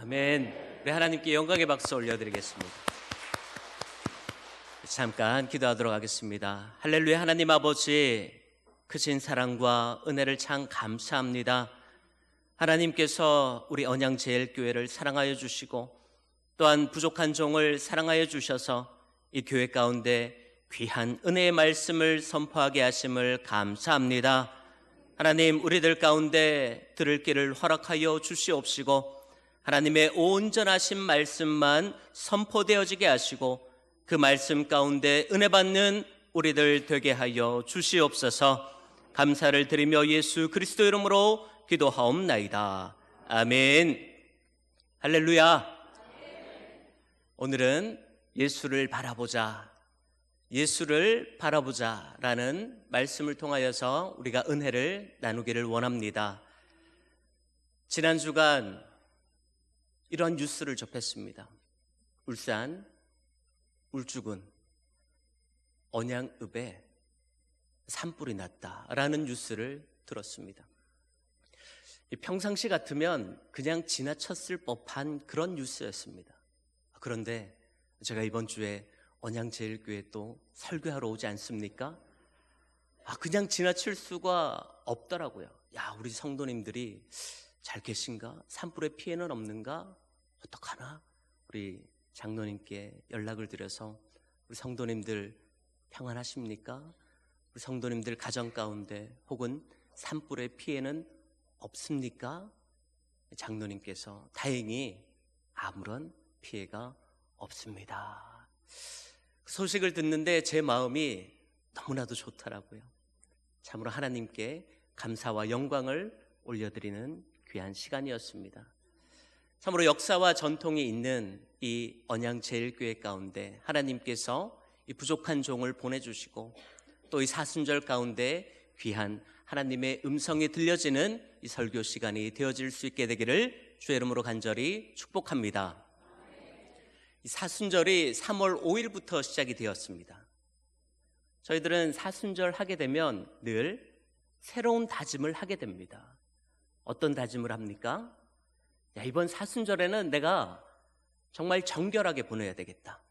아멘. 우리 하나님께 영광의 박수 올려드리겠습니다. 잠깐 기도하도록 하겠습니다. 할렐루야. 하나님 아버지, 크신 사랑과 은혜를 참 감사합니다. 하나님께서 우리 언양제일교회를 사랑하여 주시고 또한 부족한 종을 사랑하여 주셔서 이 교회 가운데 귀한 은혜의 말씀을 선포하게 하심을 감사합니다. 하나님, 우리들 가운데 들을 길을 허락하여 주시옵시고 하나님의 온전하신 말씀만 선포되어지게 하시고 그 말씀 가운데 은혜 받는 우리들 되게 하여 주시옵소서. 감사를 드리며 예수 그리스도 이름으로 기도하옵나이다. 아멘. 할렐루야. 오늘은 예수를 바라보자라는 말씀을 통하여서 우리가 은혜를 나누기를 원합니다. 지난 주간 이런 뉴스를 접했습니다. 울산 울주군 언양읍에 산불이 났다라는 뉴스를 들었습니다. 평상시 같으면 그냥 지나쳤을 법한 그런 뉴스였습니다. 그런데 제가 이번 주에 언양제일교회 또 설교하러 오지 않습니까? 그냥 지나칠 수가 없더라고요. 우리 성도님들이 잘 계신가? 산불의 피해는 없는가? 어떡하나? 우리 장로님께 연락을 드려서 우리 성도님들 평안하십니까? 우리 성도님들 가정 가운데 혹은 산불의 피해는 없습니까? 장로님께서 다행히 아무런 피해가 없습니다. 그 소식을 듣는데 제 마음이 너무나도 좋더라고요. 참으로 하나님께 감사와 영광을 올려드리는 귀한 시간이었습니다. 참으로 역사와 전통이 있는 이 언양제일교회 가운데 하나님께서 이 부족한 종을 보내주시고 또 이 사순절 가운데 귀한 하나님의 음성이 들려지는 이 설교 시간이 되어질 수 있게 되기를 주의 이름으로 간절히 축복합니다. 이 사순절이 3월 5일부터 시작이 되었습니다. 저희들은 사순절 하게 되면 늘 새로운 다짐을 하게 됩니다. 어떤 다짐을 합니까? 이번 사순절에는 내가 정말 정결하게 보내야 되겠다.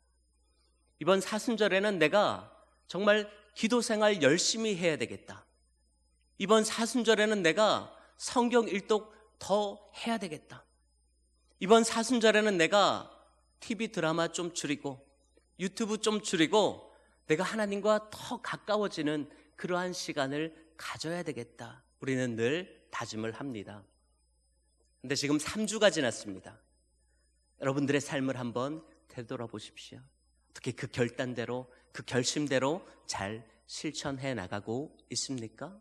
이번 사순절에는 내가 정말 기도 생활 열심히 해야 되겠다. 이번 사순절에는 내가 성경 일독 더 해야 되겠다. 이번 사순절에는 내가 TV 드라마 좀 줄이고 유튜브 좀 줄이고 내가 하나님과 더 가까워지는 그러한 시간을 가져야 되겠다. 우리는 늘 다짐을 합니다. 근데 지금 3주가 지났습니다. 여러분들의 삶을 한번 되돌아보십시오. 어떻게 그 결단대로, 그 결심대로 잘 실천해 나가고 있습니까?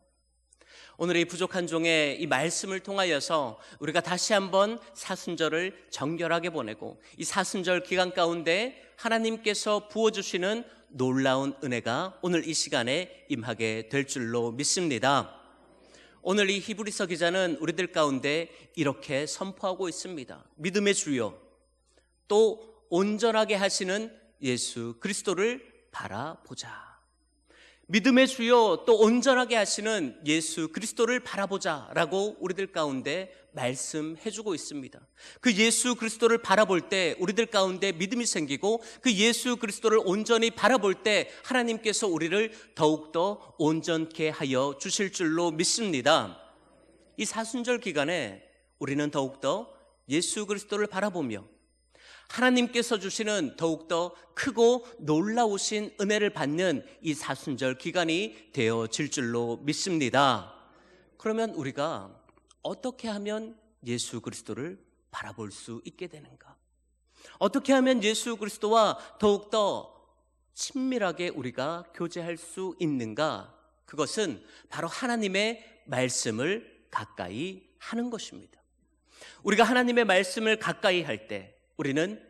오늘 이 부족한 종의 이 말씀을 통하여서 우리가 다시 한번 사순절을 정결하게 보내고 이 사순절 기간 가운데 하나님께서 부어주시는 놀라운 은혜가 오늘 이 시간에 임하게 될 줄로 믿습니다. 오늘 이 히브리서 기자는 우리들 가운데 이렇게 선포하고 있습니다. 믿음의 주요 또 온전하게 하시는 예수 그리스도를 바라보자. 믿음의 주요 또 온전하게 하시는 예수 그리스도를 바라보자라고 우리들 가운데 말씀해주고 있습니다. 그 예수 그리스도를 바라볼 때 우리들 가운데 믿음이 생기고 그 예수 그리스도를 온전히 바라볼 때 하나님께서 우리를 더욱더 온전케 하여 주실 줄로 믿습니다. 이 사순절 기간에 우리는 더욱더 예수 그리스도를 바라보며 하나님께서 주시는 더욱더 크고 놀라우신 은혜를 받는 이 사순절 기간이 되어질 줄로 믿습니다. 그러면 우리가 어떻게 하면 예수 그리스도를 바라볼 수 있게 되는가? 어떻게 하면 예수 그리스도와 더욱더 친밀하게 우리가 교제할 수 있는가? 그것은 바로 하나님의 말씀을 가까이 하는 것입니다. 우리가 하나님의 말씀을 가까이 할 때 우리는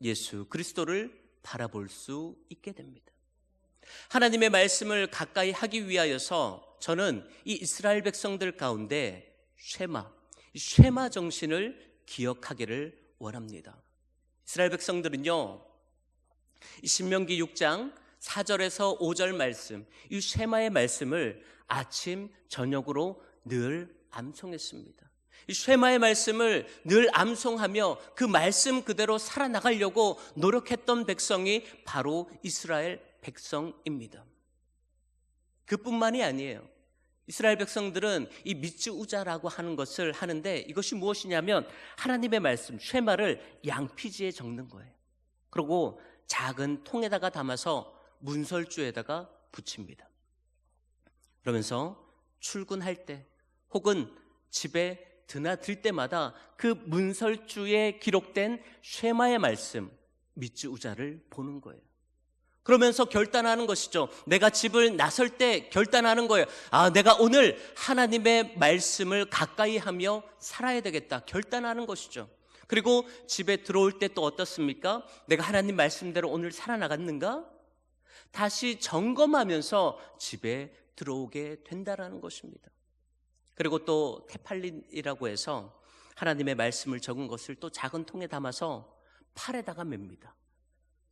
예수 그리스도를 바라볼 수 있게 됩니다. 하나님의 말씀을 가까이 하기 위하여서 저는 이 이스라엘 백성들 가운데 쉐마 정신을 기억하기를 원합니다. 이스라엘 백성들은요, 이 신명기 6장 4절에서 5절 말씀, 이 쉐마의 말씀을 아침 저녁으로 늘 암송했습니다. 이 쉐마의 말씀을 늘 암송하며 그 말씀 그대로 살아나가려고 노력했던 백성이 바로 이스라엘 백성입니다. 그뿐만이 아니에요. 이스라엘 백성들은 이 미츠우자라고 하는 것을 하는데, 이것이 무엇이냐면 하나님의 말씀 쉐마를 양피지에 적는 거예요. 그리고 작은 통에다가 담아서 문설주에다가 붙입니다. 그러면서 출근할 때 혹은 집에 드나들 때마다 그 문설주에 기록된 쉐마의 말씀 미츠우자를 보는 거예요. 그러면서 결단하는 것이죠. 내가 집을 나설 때 결단하는 거예요. 내가 오늘 하나님의 말씀을 가까이 하며 살아야 되겠다, 결단하는 것이죠. 그리고 집에 들어올 때 또 어떻습니까? 내가 하나님 말씀대로 오늘 살아나갔는가? 다시 점검하면서 집에 들어오게 된다라는 것입니다. 그리고 또 테팔린이라고 해서 하나님의 말씀을 적은 것을 또 작은 통에 담아서 팔에다가 맵니다.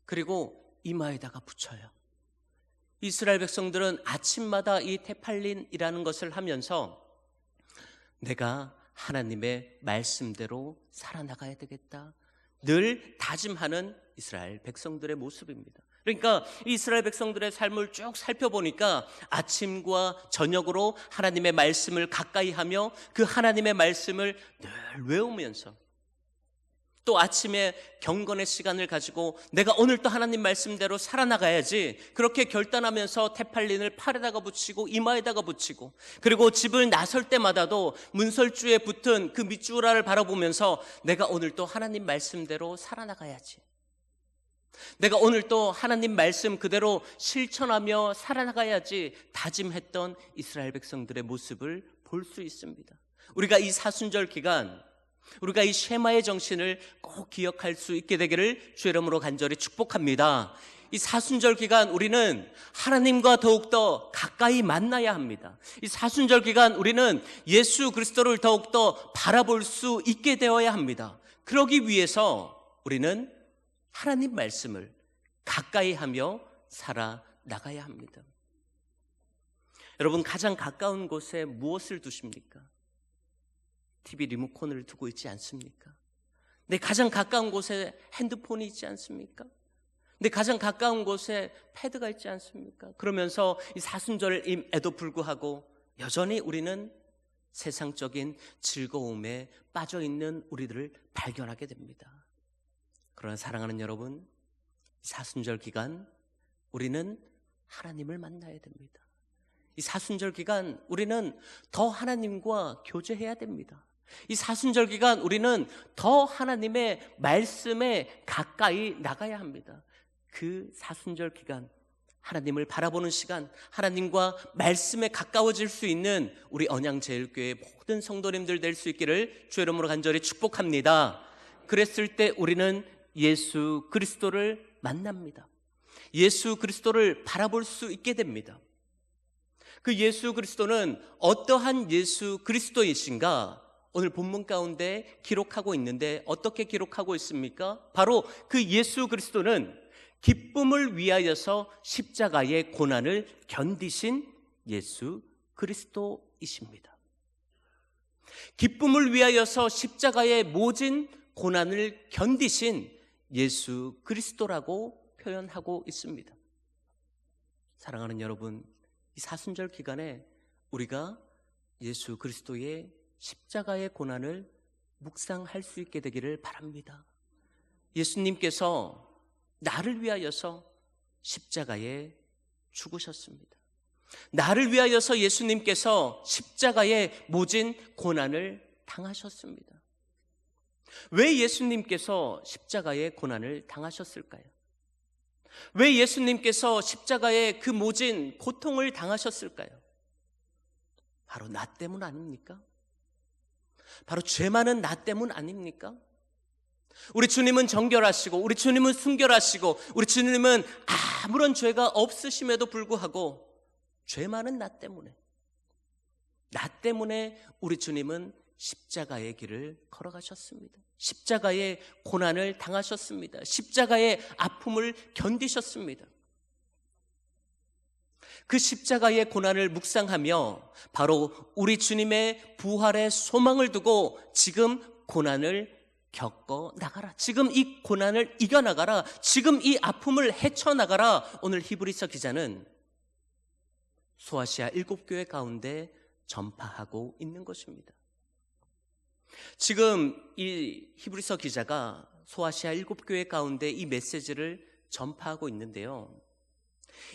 그리고 이마에다가 붙여요. 이스라엘 백성들은 아침마다 이 테팔린이라는 것을 하면서 내가 하나님의 말씀대로 살아나가야 되겠다, 늘 다짐하는 이스라엘 백성들의 모습입니다. 그러니까 이스라엘 백성들의 삶을 쭉 살펴보니까 아침과 저녁으로 하나님의 말씀을 가까이 하며 그 하나님의 말씀을 늘 외우면서, 또 아침에 경건의 시간을 가지고 내가 오늘 또 하나님 말씀대로 살아나가야지, 그렇게 결단하면서 테팔린을 팔에다가 붙이고 이마에다가 붙이고, 그리고 집을 나설 때마다도 문설주에 붙은 그 밑주라를 바라보면서 내가 오늘 또 하나님 말씀대로 살아나가야지, 내가 오늘 또 하나님 말씀 그대로 실천하며 살아나가야지 다짐했던 이스라엘 백성들의 모습을 볼 수 있습니다. 우리가 이 사순절 기간, 우리가 이 쉐마의 정신을 꼭 기억할 수 있게 되기를 주의 이름으로 간절히 축복합니다. 이 사순절 기간 우리는 하나님과 더욱더 가까이 만나야 합니다. 이 사순절 기간 우리는 예수 그리스도를 더욱더 바라볼 수 있게 되어야 합니다. 그러기 위해서 우리는 하나님 말씀을 가까이 하며 살아나가야 합니다. 여러분, 가장 가까운 곳에 무엇을 두십니까? TV 리모컨을 두고 있지 않습니까? 내 가장 가까운 곳에 핸드폰이 있지 않습니까? 내 가장 가까운 곳에 패드가 있지 않습니까? 그러면서 이 사순절임에도 불구하고 여전히 우리는 세상적인 즐거움에 빠져있는 우리들을 발견하게 됩니다. 그러나 사랑하는 여러분, 사순절 기간 우리는 하나님을 만나야 됩니다. 이 사순절 기간 우리는 더 하나님과 교제해야 됩니다. 이 사순절 기간 우리는 더 하나님의 말씀에 가까이 나가야 합니다. 그 사순절 기간 하나님을 바라보는 시간, 하나님과 말씀에 가까워질 수 있는 우리 언양제일교회 모든 성도님들 될 수 있기를 주의 이름으로 간절히 축복합니다. 그랬을 때 우리는 예수 그리스도를 만납니다. 예수 그리스도를 바라볼 수 있게 됩니다. 그 예수 그리스도는 어떠한 예수 그리스도이신가? 오늘 본문 가운데 기록하고 있는데 어떻게 기록하고 있습니까? 바로 그 예수 그리스도는 기쁨을 위하여서 십자가의 고난을 견디신 예수 그리스도이십니다. 기쁨을 위하여서 십자가의 모진 고난을 견디신 예수 그리스도라고 표현하고 있습니다. 사랑하는 여러분, 이 사순절 기간에 우리가 예수 그리스도의 십자가의 고난을 묵상할 수 있게 되기를 바랍니다. 예수님께서 나를 위하여서 십자가에 죽으셨습니다. 나를 위하여서 예수님께서 십자가의 모진 고난을 당하셨습니다. 왜 예수님께서 십자가의 고난을 당하셨을까요? 왜 예수님께서 십자가의 그 모진 고통을 당하셨을까요? 바로 나 때문 아닙니까? 바로 죄 많은 나 때문 아닙니까? 우리 주님은 정결하시고 우리 주님은 순결하시고 우리 주님은 아무런 죄가 없으심에도 불구하고 죄 많은 나 때문에 우리 주님은 십자가의 길을 걸어가셨습니다. 십자가의 고난을 당하셨습니다. 십자가의 아픔을 견디셨습니다. 그 십자가의 고난을 묵상하며 바로 우리 주님의 부활의 소망을 두고 지금 고난을 겪어 나가라. 지금 이 고난을 이겨나가라. 지금 이 아픔을 헤쳐나가라. 오늘 히브리서 기자는 소아시아 7교회 가운데 전파하고 있는 것입니다. 지금 이 히브리서 기자가 소아시아 7교회 가운데 이 메시지를 전파하고 있는데요.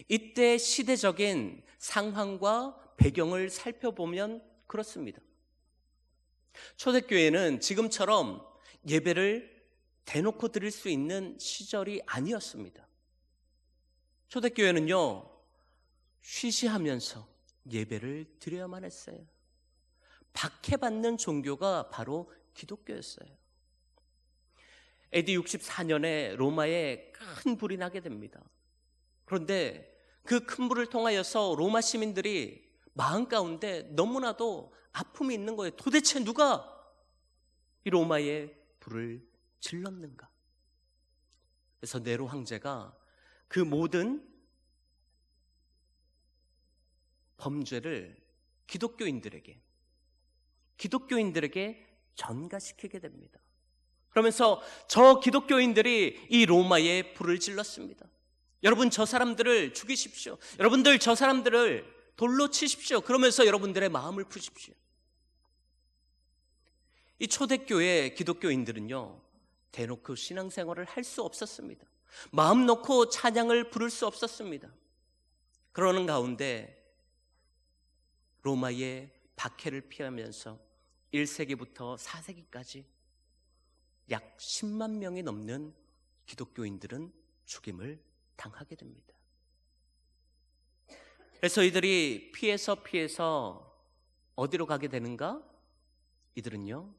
이때 시대적인 상황과 배경을 살펴보면 그렇습니다. 초대교회는 지금처럼 예배를 대놓고 드릴 수 있는 시절이 아니었습니다. 초대교회는요, 쉬쉬하면서 예배를 드려야만 했어요. 박해받는 종교가 바로 기독교였어요. AD 64년에 로마에 큰 불이 나게 됩니다. 그런데 그 큰 불을 통하여서 로마 시민들이 마음 가운데 너무나도 아픔이 있는 거예요. 도대체 누가 이 로마의 불을 질렀는가? 그래서 네로 황제가 그 모든 범죄를 기독교인들에게 전가시키게 됩니다. 그러면서 저 기독교인들이 이 로마에 불을 질렀습니다. 여러분, 저 사람들을 죽이십시오. 여러분들, 저 사람들을 돌로 치십시오. 그러면서 여러분들의 마음을 푸십시오. 이 초대교회 기독교인들은요, 대놓고 신앙생활을 할 수 없었습니다. 마음 놓고 찬양을 부를 수 없었습니다. 그러는 가운데 로마의 박해를 피하면서 1세기부터 4세기까지 약 10만 명이 넘는 기독교인들은 죽임을 당하게 됩니다. 그래서 이들이 피해서 어디로 가게 되는가? 이들은요,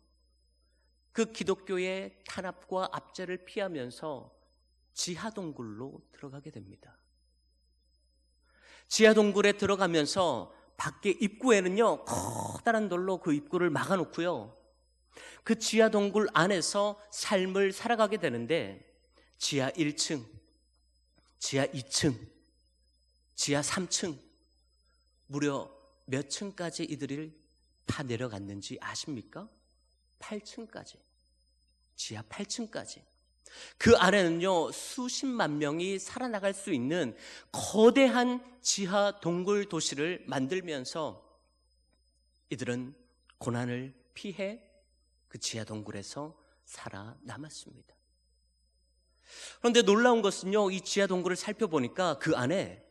그 기독교의 탄압과 압제를 피하면서 지하동굴로 들어가게 됩니다. 지하동굴에 들어가면서 밖에 입구에는요, 커다란 돌로 그 입구를 막아놓고요, 그 지하동굴 안에서 삶을 살아가게 되는데 지하 1층, 지하 2층, 지하 3층, 무려 몇 층까지 이들이 다 내려갔는지 아십니까? 8층까지. 지하 8층까지. 그 안에는요, 수십만 명이 살아나갈 수 있는 거대한 지하 동굴 도시를 만들면서 이들은 고난을 피해 그 지하 동굴에서 살아남았습니다. 그런데 놀라운 것은요, 이 지하 동굴을 살펴보니까 그 안에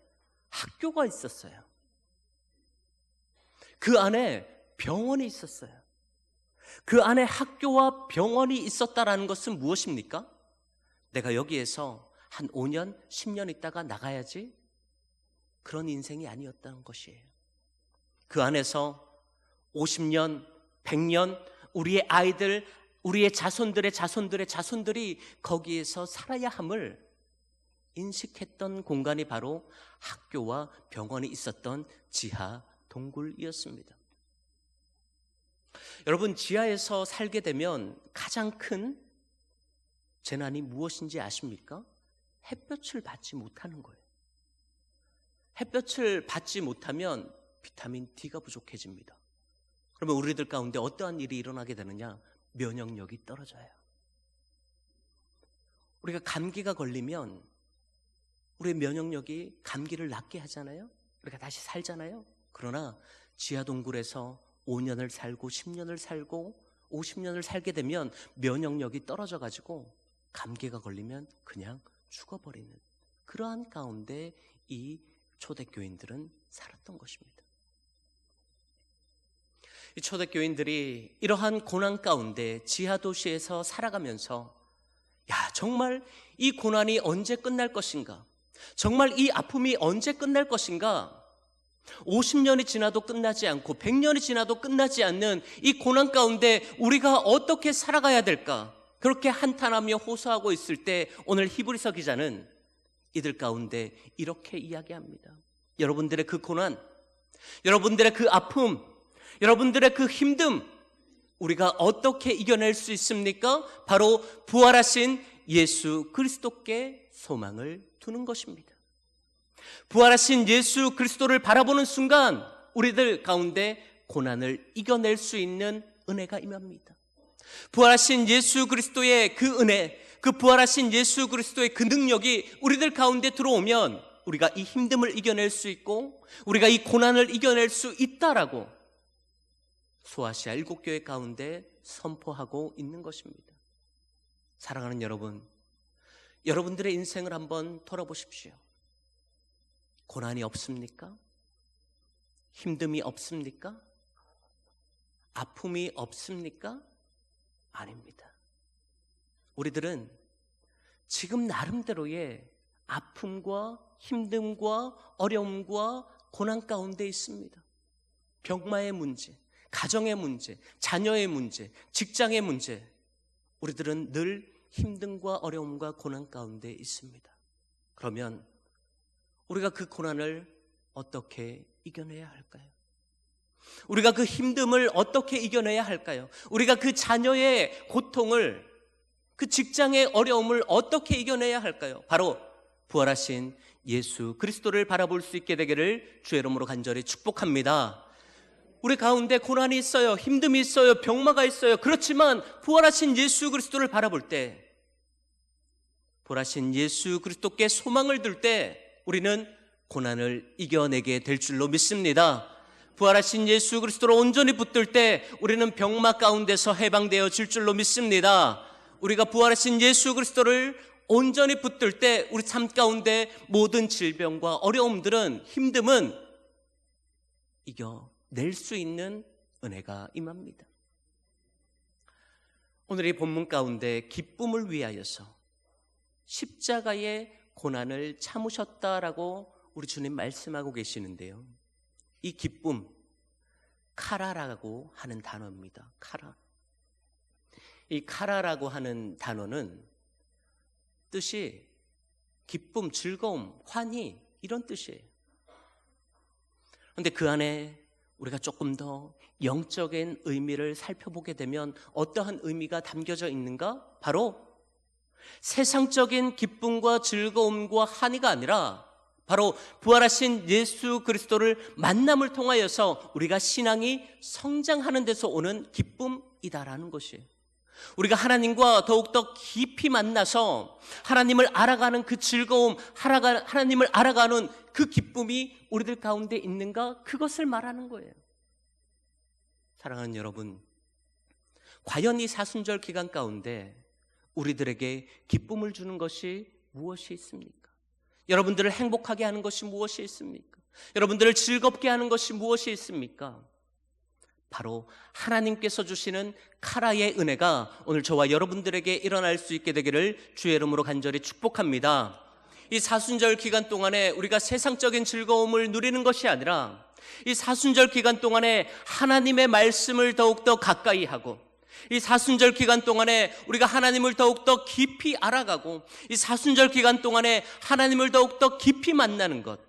학교가 있었어요. 그 안에 병원이 있었어요. 그 안에 학교와 병원이 있었다라는 것은 무엇입니까? 내가 여기에서 한 5년, 10년 있다가 나가야지, 그런 인생이 아니었다는 것이에요. 그 안에서 50년, 100년 우리의 아이들, 우리의 자손들의 자손들이 거기에서 살아야 함을 인식했던 공간이 바로 학교와 병원이 있었던 지하 동굴이었습니다. 여러분, 지하에서 살게 되면 가장 큰 재난이 무엇인지 아십니까? 햇볕을 받지 못하는 거예요. 햇볕을 받지 못하면 비타민 D가 부족해집니다. 그러면 우리들 가운데 어떠한 일이 일어나게 되느냐? 면역력이 떨어져요. 우리가 감기가 걸리면 우리의 면역력이 감기를 낫게 하잖아요. 우리가 다시 살잖아요. 그러나 지하동굴에서 5년을 살고 10년을 살고 50년을 살게 되면 면역력이 떨어져가지고 감기가 걸리면 그냥 죽어버리는, 그러한 가운데 이 초대교인들은 살았던 것입니다. 이 초대교인들이 이러한 고난 가운데 지하도시에서 살아가면서, 야, 정말 이 고난이 언제 끝날 것인가? 정말 이 아픔이 언제 끝날 것인가? 50년이 지나도 끝나지 않고 100년이 지나도 끝나지 않는 이 고난 가운데 우리가 어떻게 살아가야 될까? 그렇게 한탄하며 호소하고 있을 때 오늘 히브리서 기자는 이들 가운데 이렇게 이야기합니다. 여러분들의 그 고난, 여러분들의 그 아픔, 여러분들의 그 힘듦, 우리가 어떻게 이겨낼 수 있습니까? 바로 부활하신 예수 그리스도께 소망을 두는 것입니다. 부활하신 예수 그리스도를 바라보는 순간 우리들 가운데 고난을 이겨낼 수 있는 은혜가 임합니다. 부활하신 예수 그리스도의 그 은혜, 그 부활하신 예수 그리스도의 그 능력이 우리들 가운데 들어오면 우리가 이 힘듦을 이겨낼 수 있고 우리가 이 고난을 이겨낼 수 있다라고 소아시아 7교회 가운데 선포하고 있는 것입니다. 사랑하는 여러분, 여러분들의 인생을 한번 돌아보십시오. 고난이 없습니까? 힘듦이 없습니까? 아픔이 없습니까? 아닙니다. 우리들은 지금 나름대로의 아픔과 힘듦과 어려움과 고난 가운데 있습니다. 병마의 문제, 가정의 문제, 자녀의 문제, 직장의 문제, 우리들은 늘 힘듦과 어려움과 고난 가운데 있습니다. 그러면 우리가 그 고난을 어떻게 이겨내야 할까요? 우리가 그 힘듦을 어떻게 이겨내야 할까요? 우리가 그 자녀의 고통을, 그 직장의 어려움을 어떻게 이겨내야 할까요? 바로 부활하신 예수 그리스도를 바라볼 수 있게 되기를 주의 이름으로 간절히 축복합니다. 우리 가운데 고난이 있어요. 힘듦이 있어요. 병마가 있어요. 그렇지만 부활하신 예수 그리스도를 바라볼 때, 부활하신 예수 그리스도께 소망을 둘 때 우리는 고난을 이겨내게 될 줄로 믿습니다. 부활하신 예수 그리스도로 온전히 붙들 때 우리는 병마 가운데서 해방되어질 줄로 믿습니다. 우리가 부활하신 예수 그리스도를 온전히 붙들 때 우리 삶 가운데 모든 질병과 어려움들은, 힘듦은 이겨낼 수 있는 은혜가 임합니다. 오늘 이 본문 가운데 기쁨을 위하여서 십자가의 고난을 참으셨다라고 우리 주님 말씀하고 계시는데요, 이 기쁨, 카라라고 하는 단어입니다. 카라. 이 카라라고 하는 단어는 뜻이 기쁨, 즐거움, 환희 이런 뜻이에요. 그런데 그 안에 우리가 조금 더 영적인 의미를 살펴보게 되면 어떠한 의미가 담겨져 있는가? 바로 세상적인 기쁨과 즐거움과 환희가 아니라 바로 부활하신 예수 그리스도를 만남을 통하여서 우리가 신앙이 성장하는 데서 오는 기쁨이다라는 것이에요. 우리가 하나님과 더욱더 깊이 만나서 하나님을 알아가는 그 즐거움, 하나님을 알아가는 그 기쁨이 우리들 가운데 있는가? 그것을 말하는 거예요. 사랑하는 여러분, 과연 이 사순절 기간 가운데 우리들에게 기쁨을 주는 것이 무엇이 있습니까? 여러분들을 행복하게 하는 것이 무엇이 있습니까? 여러분들을 즐겁게 하는 것이 무엇이 있습니까? 바로 하나님께서 주시는 카라의 은혜가 오늘 저와 여러분들에게 일어날 수 있게 되기를 주의 이름으로 간절히 축복합니다. 이 사순절 기간 동안에 우리가 세상적인 즐거움을 누리는 것이 아니라 이 사순절 기간 동안에 하나님의 말씀을 더욱더 가까이 하고, 이 사순절 기간 동안에 우리가 하나님을 더욱더 깊이 알아가고, 이 사순절 기간 동안에 하나님을 더욱더 깊이 만나는 것,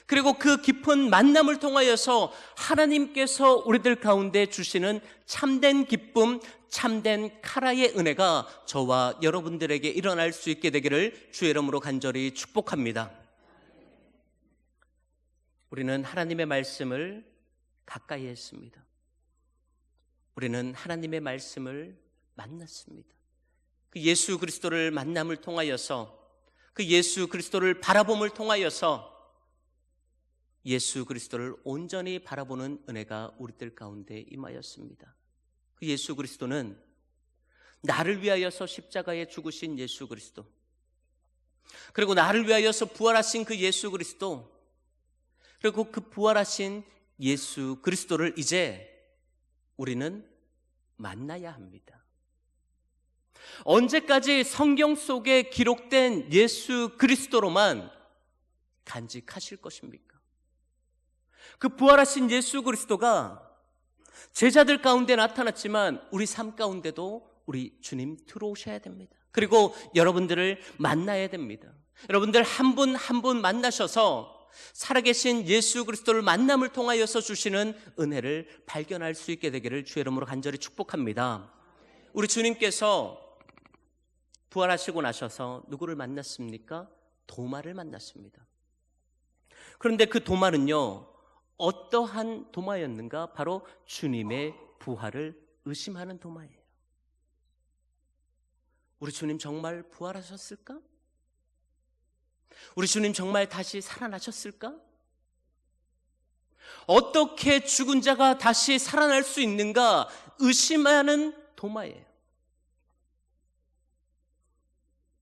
그리고 그 깊은 만남을 통하여서 하나님께서 우리들 가운데 주시는 참된 기쁨, 참된 카라의 은혜가 저와 여러분들에게 일어날 수 있게 되기를 주의 이름으로 간절히 축복합니다. 우리는 하나님의 말씀을 가까이 했습니다. 우리는 하나님의 말씀을 만났습니다. 그 예수 그리스도를 만남을 통하여서, 그 예수 그리스도를 바라봄을 통하여서 예수 그리스도를 온전히 바라보는 은혜가 우리들 가운데 임하였습니다. 그 예수 그리스도는 나를 위하여서 십자가에 죽으신 예수 그리스도, 그리고 나를 위하여서 부활하신 그 예수 그리스도, 그리고 그 부활하신 예수 그리스도를 이제 우리는 만나야 합니다. 언제까지 성경 속에 기록된 예수 그리스도로만 간직하실 것입니까? 그 부활하신 예수 그리스도가 제자들 가운데 나타났지만 우리 삶 가운데도 우리 주님 들어오셔야 됩니다. 그리고 여러분들을 만나야 됩니다. 여러분들 한 분 한 분 만나셔서 살아계신 예수 그리스도를 만남을 통하여서 주시는 은혜를 발견할 수 있게 되기를 주의 이름으로 간절히 축복합니다. 우리 주님께서 부활하시고 나셔서 누구를 만났습니까? 도마를 만났습니다. 그런데 그 도마는요, 어떠한 도마였는가? 바로 주님의 부활을 의심하는 도마예요. 우리 주님 정말 부활하셨을까? 우리 주님 정말 다시 살아나셨을까? 어떻게 죽은 자가 다시 살아날 수 있는가? 의심하는 도마예요.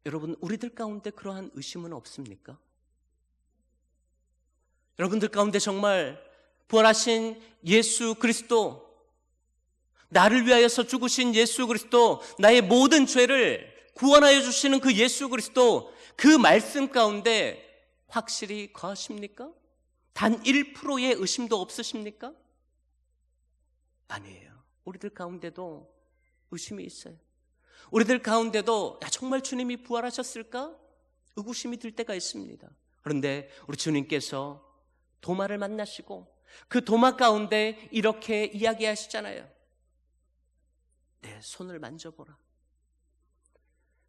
여러분, 우리들 가운데 그러한 의심은 없습니까? 여러분들 가운데 정말 부활하신 예수 그리스도, 나를 위하여서 죽으신 예수 그리스도, 나의 모든 죄를 구원하여 주시는 그 예수 그리스도, 그 말씀 가운데 확실히 거하십니까? 단 1%의 의심도 없으십니까? 아니에요. 우리들 가운데도 의심이 있어요. 우리들 가운데도 정말 주님이 부활하셨을까? 의구심이 들 때가 있습니다. 그런데 우리 주님께서 도마를 만나시고 그 도마 가운데 이렇게 이야기하시잖아요. 내 손을 만져보라.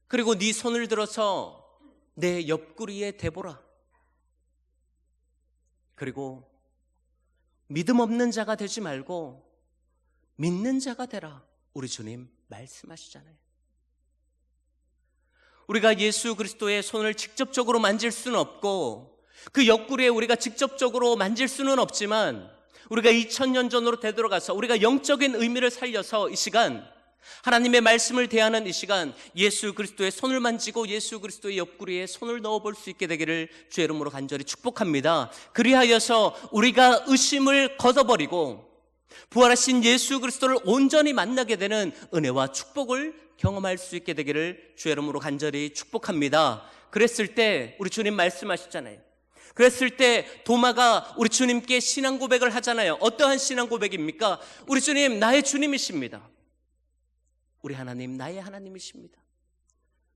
그리고 네 손을 들어서 내 옆구리에 대보라. 그리고 믿음 없는 자가 되지 말고 믿는 자가 되라. 우리 주님 말씀하시잖아요. 우리가 예수 그리스도의 손을 직접적으로 만질 수는 없고 그 옆구리에 우리가 직접적으로 만질 수는 없지만 우리가 2000년 전으로 되돌아가서 우리가 영적인 의미를 살려서 이 시간 하나님의 말씀을 대하는 이 시간 예수 그리스도의 손을 만지고 예수 그리스도의 옆구리에 손을 넣어볼 수 있게 되기를 주의 이름으로 간절히 축복합니다. 그리하여서 우리가 의심을 걷어버리고 부활하신 예수 그리스도를 온전히 만나게 되는 은혜와 축복을 경험할 수 있게 되기를 주의 이름으로 간절히 축복합니다. 그랬을 때 우리 주님 말씀하시잖아요. 그랬을 때 도마가 우리 주님께 신앙 고백을 하잖아요. 어떠한 신앙 고백입니까? 우리 주님 나의 주님이십니다. 우리 하나님 나의 하나님이십니다.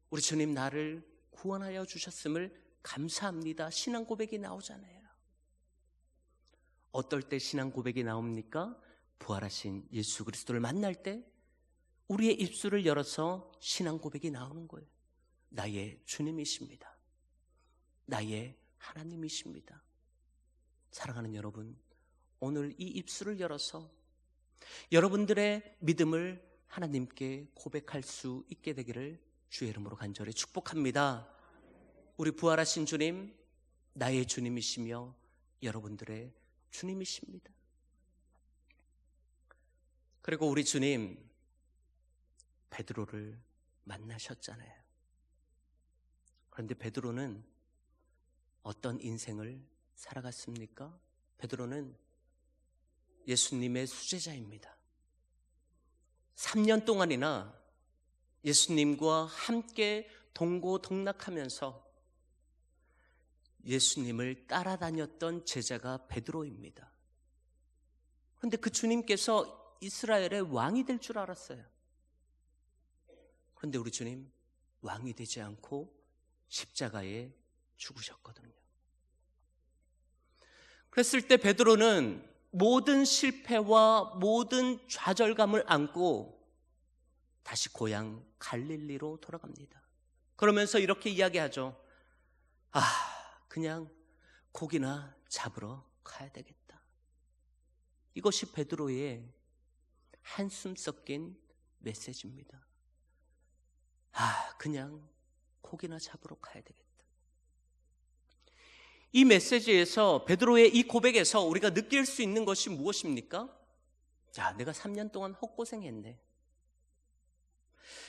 우리 주님 나를 구원하여 주셨음을 감사합니다. 신앙 고백이 나오잖아요. 어떨 때 신앙 고백이 나옵니까? 부활하신 예수 그리스도를 만날 때 우리의 입술을 열어서 신앙 고백이 나오는 거예요. 나의 주님이십니다. 나의 하나님이십니다. 사랑하는 여러분, 오늘 이 입술을 열어서 여러분들의 믿음을 하나님께 고백할 수 있게 되기를 주의 이름으로 간절히 축복합니다. 우리 부활하신 주님, 나의 주님이시며 여러분들의 주님이십니다. 그리고 우리 주님 베드로를 만나셨잖아요. 그런데 베드로는 어떤 인생을 살아갔습니까? 베드로는 예수님의 수제자입니다. 3년 동안이나 예수님과 함께 동고동락하면서 예수님을 따라다녔던 제자가 베드로입니다. 그런데 그 주님께서 이스라엘의 왕이 될 줄 알았어요. 그런데 우리 주님 왕이 되지 않고 십자가에 죽으셨거든요. 그랬을 때 베드로는 모든 실패와 모든 좌절감을 안고 다시 고향 갈릴리로 돌아갑니다. 그러면서 이렇게 이야기하죠. 그냥 고기나 잡으러 가야 되겠다. 이것이 베드로의 한숨 섞인 메시지입니다. 그냥 고기나 잡으러 가야 되겠다. 이 메시지에서 베드로의 이 고백에서 우리가 느낄 수 있는 것이 무엇입니까? 내가 3년 동안 헛고생했네.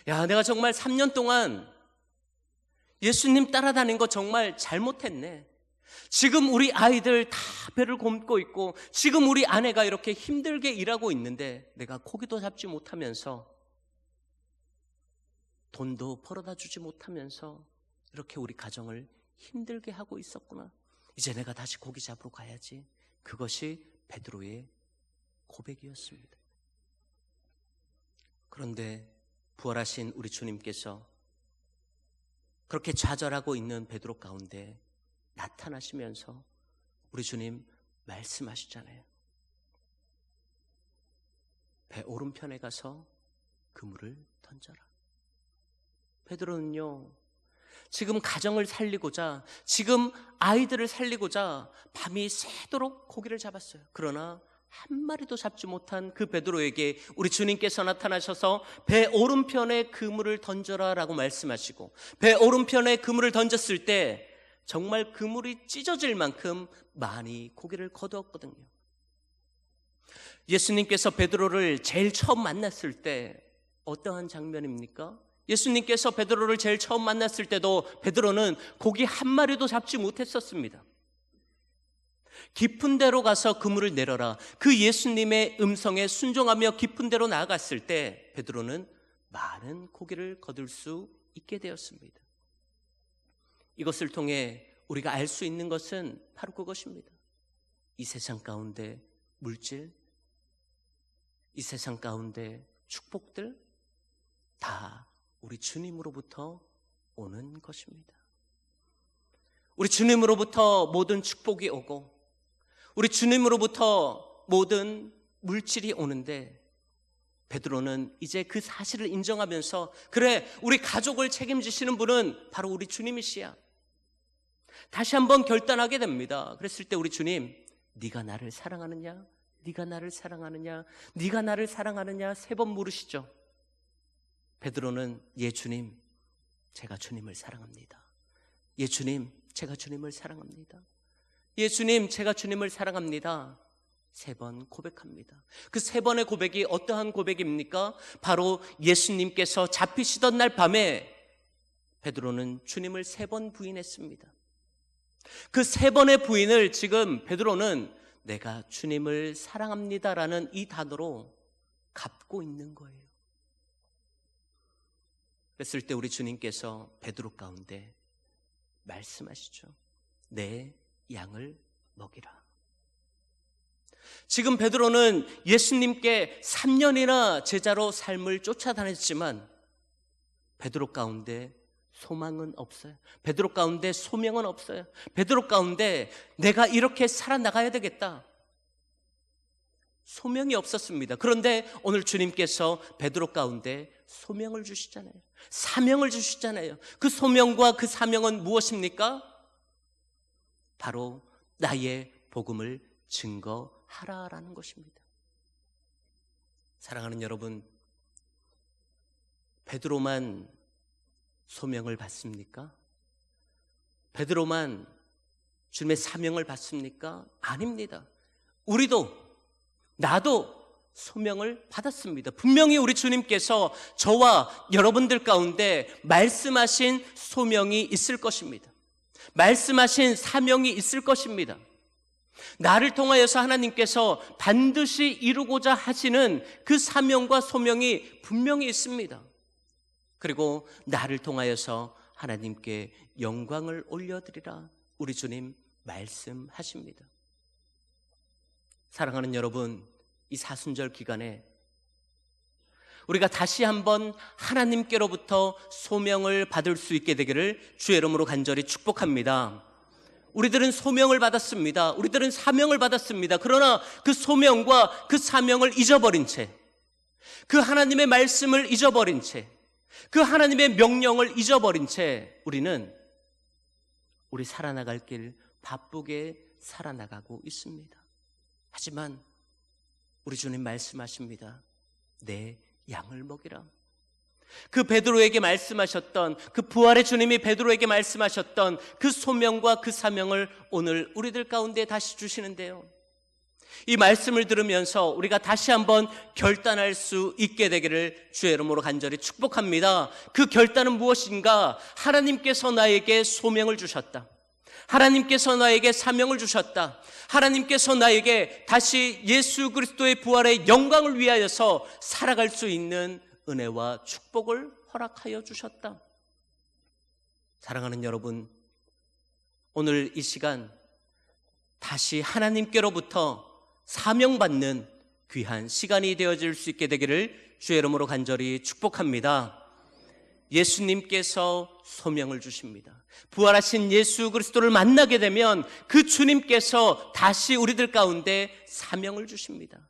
내가 정말 3년 동안 예수님 따라다닌 거 정말 잘못했네. 지금 우리 아이들 다 배를 굶고 있고 지금 우리 아내가 이렇게 힘들게 일하고 있는데 내가 고기도 잡지 못하면서 돈도 벌어다 주지 못하면서 이렇게 우리 가정을 힘들게 하고 있었구나. 이제 내가 다시 고기 잡으러 가야지. 그것이 베드로의 고백이었습니다. 그런데 부활하신 우리 주님께서 그렇게 좌절하고 있는 베드로 가운데 나타나시면서 우리 주님 말씀하시잖아요. 배 오른편에 가서 그물을 던져라. 베드로는요 지금 가정을 살리고자, 지금 아이들을 살리고자 밤이 새도록 고기를 잡았어요. 그러나 한 마리도 잡지 못한 그 베드로에게 우리 주님께서 나타나셔서 배 오른편에 그물을 던져라 라고 말씀하시고, 배 오른편에 그물을 던졌을 때 정말 그물이 찢어질 만큼 많이 고기를 거두었거든요. 예수님께서 베드로를 제일 처음 만났을 때 어떠한 장면입니까? 예수님께서 베드로를 제일 처음 만났을 때도 베드로는 고기 한 마리도 잡지 못했었습니다. 깊은 데로 가서 그물을 내려라, 그 예수님의 음성에 순종하며 깊은 데로 나아갔을 때 베드로는 많은 고기를 거둘 수 있게 되었습니다. 이것을 통해 우리가 알 수 있는 것은 바로 그것입니다. 이 세상 가운데 물질, 이 세상 가운데 축복들 다 우리 주님으로부터 오는 것입니다. 우리 주님으로부터 모든 축복이 오고 우리 주님으로부터 모든 물질이 오는데, 베드로는 이제 그 사실을 인정하면서, 그래, 우리 가족을 책임지시는 분은 바로 우리 주님이시야. 다시 한번 결단하게 됩니다. 그랬을 때 우리 주님, 네가 나를 사랑하느냐? 네가 나를 사랑하느냐? 네가 나를 사랑하느냐? 3번 물으시죠. 베드로는 예 주님, 제가 주님을 사랑합니다. 예 주님, 제가 주님을 사랑합니다. 예 주님, 제가 주님을 사랑합니다. 3번 고백합니다. 그 3번의 고백이 어떠한 고백입니까? 바로 예수님께서 잡히시던 날 밤에 베드로는 주님을 3번 부인했습니다. 그 3번의 부인을 지금 베드로는 내가 주님을 사랑합니다라는 이 단어로 갚고 있는 거예요. 그랬을 때 우리 주님께서 베드로 가운데 말씀하시죠. 내 양을 먹이라. 지금 베드로는 예수님께 3년이나 제자로 삶을 쫓아다녔지만 베드로 가운데 소망은 없어요. 베드로 가운데 소명은 없어요. 베드로 가운데 내가 이렇게 살아나가야 되겠다, 소명이 없었습니다. 그런데 오늘 주님께서 베드로 가운데 소명을 주시잖아요. 사명을 주시잖아요. 그 소명과 그 사명은 무엇입니까? 바로 나의 복음을 증거하라라는 것입니다. 사랑하는 여러분, 베드로만 소명을 받습니까? 베드로만 주님의 사명을 받습니까? 아닙니다. 우리도, 나도 소명을 받았습니다. 분명히 우리 주님께서 저와 여러분들 가운데 말씀하신 소명이 있을 것입니다. 말씀하신 사명이 있을 것입니다. 나를 통하여서 하나님께서 반드시 이루고자 하시는 그 사명과 소명이 분명히 있습니다. 그리고 나를 통하여서 하나님께 영광을 올려드리라 우리 주님 말씀하십니다. 사랑하는 여러분, 이 사순절 기간에 우리가 다시 한번 하나님께로부터 소명을 받을 수 있게 되기를 주의 이름으로 간절히 축복합니다. 우리들은 소명을 받았습니다. 우리들은 사명을 받았습니다. 그러나 그 소명과 그 사명을 잊어버린 채, 그 하나님의 말씀을 잊어버린 채, 그 하나님의 명령을 잊어버린 채 우리는 우리 살아나갈 길 바쁘게 살아나가고 있습니다. 하지만 우리 주님 말씀하십니다. 내 양을 먹이라. 그 베드로에게 말씀하셨던, 그 부활의 주님이 베드로에게 말씀하셨던 그 소명과 그 사명을 오늘 우리들 가운데 다시 주시는데요, 이 말씀을 들으면서 우리가 다시 한번 결단할 수 있게 되기를 주의 이름으로 간절히 축복합니다. 그 결단은 무엇인가? 하나님께서 나에게 소명을 주셨다. 하나님께서 나에게 사명을 주셨다. 하나님께서 나에게 다시 예수 그리스도의 부활의 영광을 위하여서 살아갈 수 있는 은혜와 축복을 허락하여 주셨다. 사랑하는 여러분, 오늘 이 시간 다시 하나님께로부터 사명받는 귀한 시간이 되어질 수 있게 되기를 주의 이름으로 간절히 축복합니다. 예수님께서 소명을 주십니다. 부활하신 예수 그리스도를 만나게 되면 그 주님께서 다시 우리들 가운데 사명을 주십니다.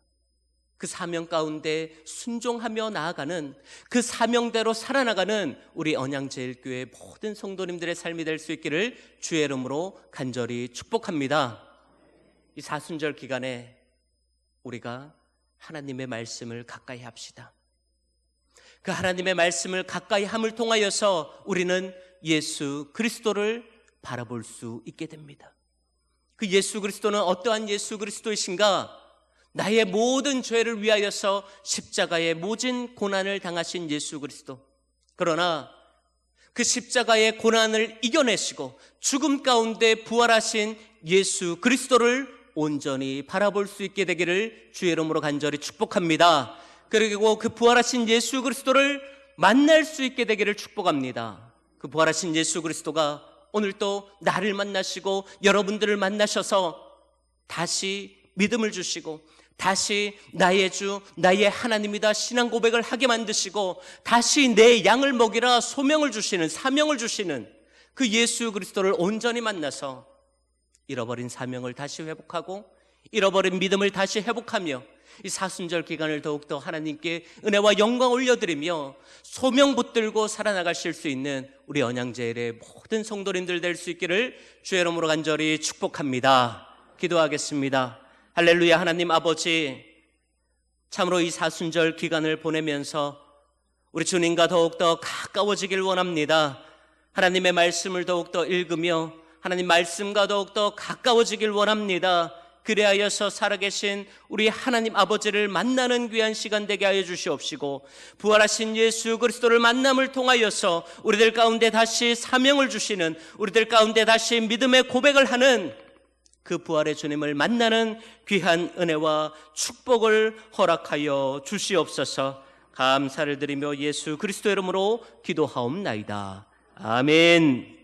그 사명 가운데 순종하며 나아가는, 그 사명대로 살아나가는 우리 언양제일교회 모든 성도님들의 삶이 될 수 있기를 주의 이름으로 간절히 축복합니다. 이 사순절 기간에 우리가 하나님의 말씀을 가까이 합시다. 그 하나님의 말씀을 가까이 함을 통하여서 우리는 예수 그리스도를 바라볼 수 있게 됩니다. 그 예수 그리스도는 어떠한 예수 그리스도이신가? 나의 모든 죄를 위하여서 십자가의 모진 고난을 당하신 예수 그리스도. 그러나 그 십자가의 고난을 이겨내시고 죽음 가운데 부활하신 예수 그리스도를 온전히 바라볼 수 있게 되기를 주의 이름으로 간절히 축복합니다. 그리고 그 부활하신 예수 그리스도를 만날 수 있게 되기를 축복합니다. 그 부활하신 예수 그리스도가 오늘 또 나를 만나시고 여러분들을 만나셔서 다시 믿음을 주시고 다시 나의 주, 나의 하나님이다 신앙 고백을 하게 만드시고 다시 내 양을 먹이라 소명을 주시는, 사명을 주시는 그 예수 그리스도를 온전히 만나서 잃어버린 사명을 다시 회복하고 잃어버린 믿음을 다시 회복하며 이 사순절 기간을 더욱더 하나님께 은혜와 영광 올려드리며 소명 붙들고 살아나가실 수 있는 우리 언양제일의 모든 성도님들 될 수 있기를 주의 이름으로 간절히 축복합니다. 기도하겠습니다. 할렐루야. 하나님 아버지, 참으로 이 사순절 기간을 보내면서 우리 주님과 더욱더 가까워지길 원합니다. 하나님의 말씀을 더욱더 읽으며 하나님 말씀과 더욱더 가까워지길 원합니다. 그리하여서 살아계신 우리 하나님 아버지를 만나는 귀한 시간 되게 하여 주시옵시고 부활하신 예수 그리스도를 만남을 통하여서 우리들 가운데 다시 사명을 주시는, 우리들 가운데 다시 믿음의 고백을 하는 그 부활의 주님을 만나는 귀한 은혜와 축복을 허락하여 주시옵소서. 감사를 드리며 예수 그리스도 이름으로 기도하옵나이다. 아멘.